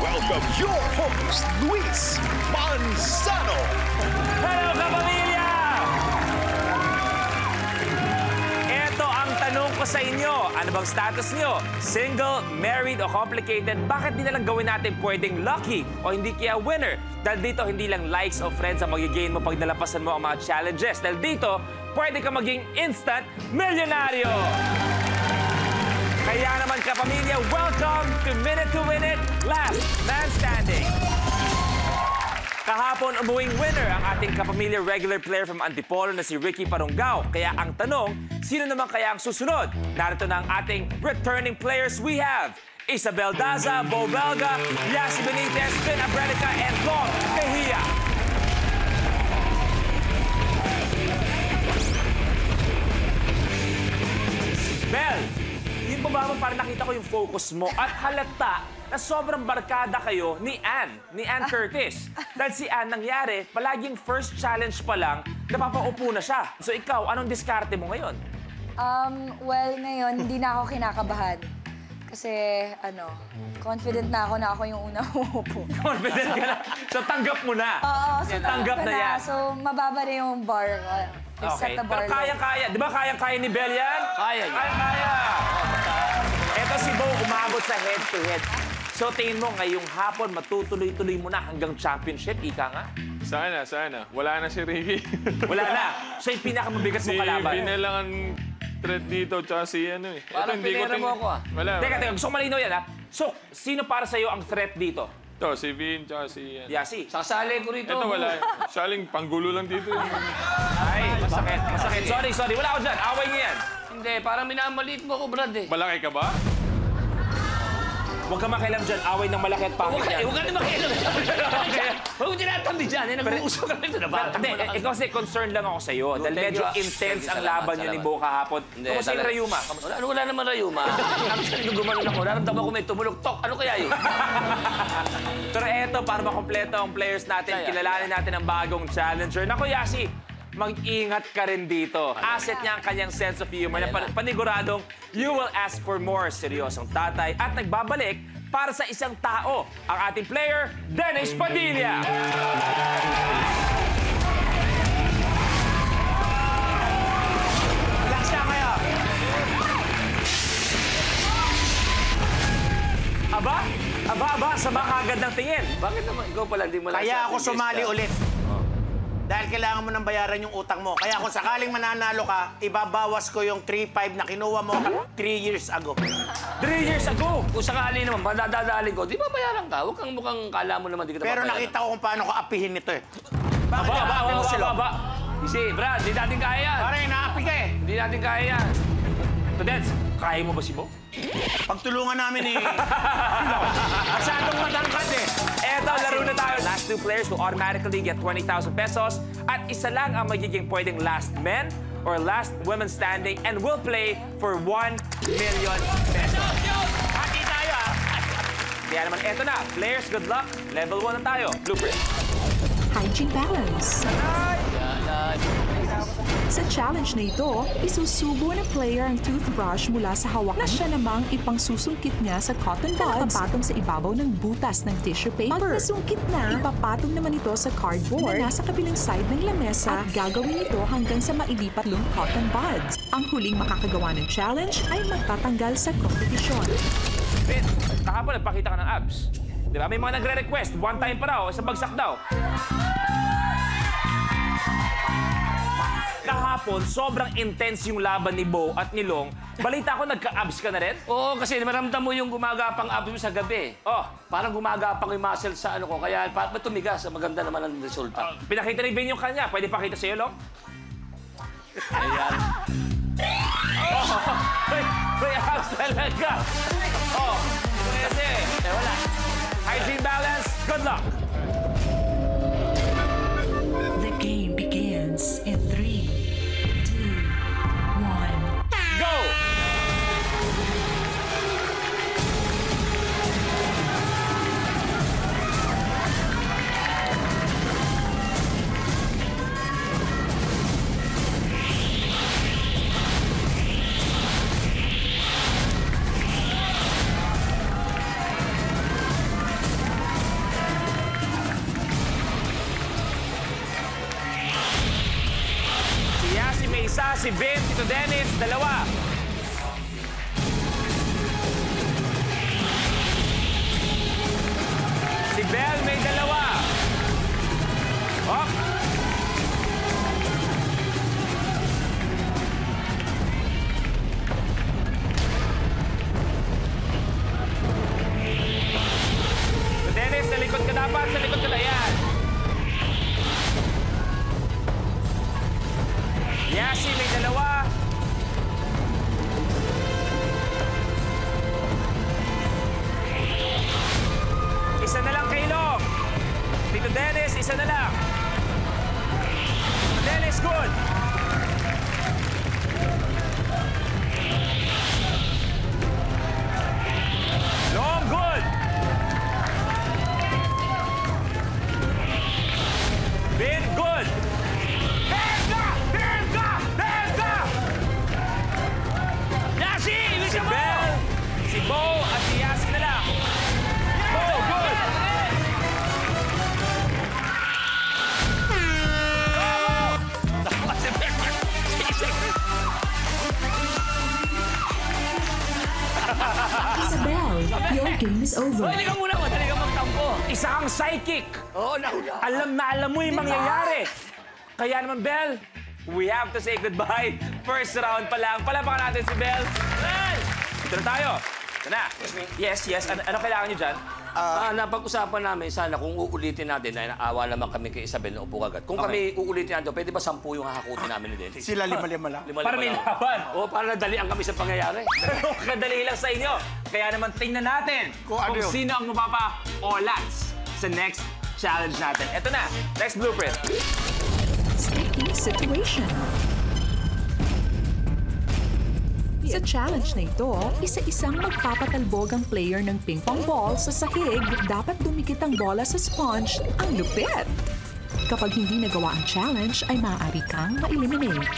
welcome your host, Luis Manzano. Hello, kapamilya! Ito ang tanong ko sa inyo. Ano bang status nyo? Single, married, o complicated? Bakit di na lang gawin natin pwedeng lucky o hindi kaya winner? Dahil dito, hindi lang likes o friends ang magigain mo pag nalapasan mo ang mga challenges. Dahil dito, pwede ka maging instant milyonaryo! Kaya naman, kapamilya, welcome to Minute to Win It, Last Man Standing. Kahapon, umuwing winner ang ating kapamilya regular player from Antipolo na si Ricky Parungao. Kaya ang tanong, sino naman kaya ang susunod? Narito na ang ating returning players. We have Isabel Daza, Bo Belga, Yasi Benitez, Finn Abrelica, and Long Mejia. Bel, yung baba mo, parang nakita ko yung focus mo at halata na sobrang barkada kayo ni Ann Curtis. Dahil si Ann, nangyari, palaging first challenge pa lang, napapaupo na siya. So ikaw, anong diskarte mo ngayon? Well, ngayon, hindi na ako kinakabahan. Kasi, confident na ako yung unang umupo. Confident ka na? So tanggap mo na? Oo, so tanggap na yan. So, mababa na yung bar. Okay, Set the bar pero kaya-kaya. Di ba kaya-kaya ni Bel yan? Kaya yan. Kaya-kaya. Eto si Bo, umabot sa head-to-head. So tingin mo, ngayong hapon, matutuloy-tuloy mo na hanggang championship, ika nga? Sana. Wala na si Ricky. Wala na. Siya yung pinakamabigat Si mong kalaban. Vin na lang ang threat dito, tsaka si ano eh. Parang pinera mo ako ah. Wala. Teka, gusto ko malinaw yan ha. So, sino para sa'yo ang threat dito? Ito, si Vin, tsaka si... Yasi. Sasali ko rito. Ito wala. Saling panggulo lang dito. Ay, masakit. Sorry. Wala ako dyan. Away niyo yan. Hindi, parang minamaliit mo ako, Brad eh. Malaki ka ba? Huwag ka makialam dyan. Away ng malaki at pangit yan. Huwag ka na makialam. Huwag mo tinatabi dyan. Nag-uusap ka rito na ba? Hindi, kasi concerned lang ako sa'yo. Dahil Thank medyo you. intense ang Salamat, laban niyo ni Bo kahapon. Kamusta yung Rayuma? Wala naman Rayuma. Nung gumanon ako, naramdaman ko may tumulok-tok. Ano kaya yun? Pero eto, para makompleto ang players natin, kilalanin natin ang bagong challenger. Naku, Yasi, mag-ingat ka rin dito. Asset niya ang kanyang sense of humor na paniguradong you will ask for more. Seryosong tatay at nagbabalik para sa isang tao, ang ating player, Dennis Padilla. Relax siya kayo. Aba, sama ka agad ng tingin. Bakit naman ikaw pala hindi mo lang Kaya ako sumali ulit. Dahil kailangan mo nang bayaran yung utang mo. Kaya kung sakaling mananalo ka, ibabawas ko yung 3,500 na kinuha mo 3 years ago. 3 years ago. Kung sakali naman, madadali ko, di ba bayaran ka? Huwag kang mukhang kala mo naman di kita Pero babayaran. nakita ko kung paano ko apihin ito eh. Bakit naapi mo sila? Kasi, Brad, di natin kaya yan. Pare, naapi ka eh. Di natin kaya yan. Tudets, kaya mo ba si Bo? Pagtulungan namin eh. Masyadong matangkad eh. Eto, laro na tayo. Last two players will automatically get 20,000 pesos. At isa lang ang magiging pwedeng last men or last women standing and will play for 1 million pesos. Hati tayo ah. Kaya naman, eto na. Players, good luck. Level 1 na tayo. Blueprint. Hygiene balance. Sa challenge na ito, isusubo ng player ang toothbrush mula sa hawakan na siya namang ipangsusungkit niya sa cotton buds, papatong sa ibabaw ng butas ng tissue paper. Pag nasungkit na, ipapatong naman ito sa cardboard na nasa kabilang side ng lamesa at gagawin ito hanggang sa mailipat yung cotton buds. Ang huling makakagawa ng challenge ay magtatanggal sa kompetisyon. Finn, kahapon nagpakita ka ng abs. Di ba? May mga nagre-request. One time pa raw, isang bagsak daw. Kahapon, sobrang intense yung laban ni Bo at ni Long. Balita ko, nagka-abs ka na rin? Oo, kasi maramdam mo yung gumagapang abs mo sa gabi. Oh, Parang gumagapang yung muscle sa ano ko, kaya tumigas. Maganda naman ang resulta. pinakita ni Vin yung kanya. Pwede pakita sa'yo, Long? Ayan. May abs talaga. Oh, pwede. Wala. Hygiene balance, good luck. The game begins in 3, 2, 1. Go! may isa. Si Vin, Tito Dennis, 2. Si Bel may 2. Hop. So Dennis, sa likod ka dapat. Sa likod ka na yan. Yasi may 2. Isa na lang, Kaylo. Tito Dennis, isa na lang. Dennis, good. Long, good. Bin, good. Benga! Benga! Benga! Yasi, si Bel, si Bo, at si Yasi na lang. Bo, good. Isabel, your game is over. Pwede ka muna, madali ka magtampo. Isa kang psychic. Oo, nauna. Alam na alam mo yung mangyayari. Kaya naman, Bel, we have to say goodbye. First round pa lang. Palapakan natin si Bel. Bel! Ito na tayo. Ito na. Yes, yes. Ano kailangan nyo dyan? Napag-usapan namin sana kung uulitin natin, na naawa naman kami kay Isabel na upo agad. Kung kami uulitin natin, pwede ba 10 yung hahakutin namin ni Dennis? Sila 5 lang. Para may laban. Oo, para nadalian kami sa pangyayari. Pero kadali lang sa inyo. Kaya naman tingnan natin kung sino ang mapapa-olats sa next challenge natin. Ito na. Next blueprint. Sticky situation. Sa challenge na ito, isa-isang magpapatalbog ang player ng ping-pong ball sa sahig. Dapat dumikit ang bola sa sponge. Ang lupit! Kapag hindi nagawa ang challenge, ay maaari kang ma-eliminate.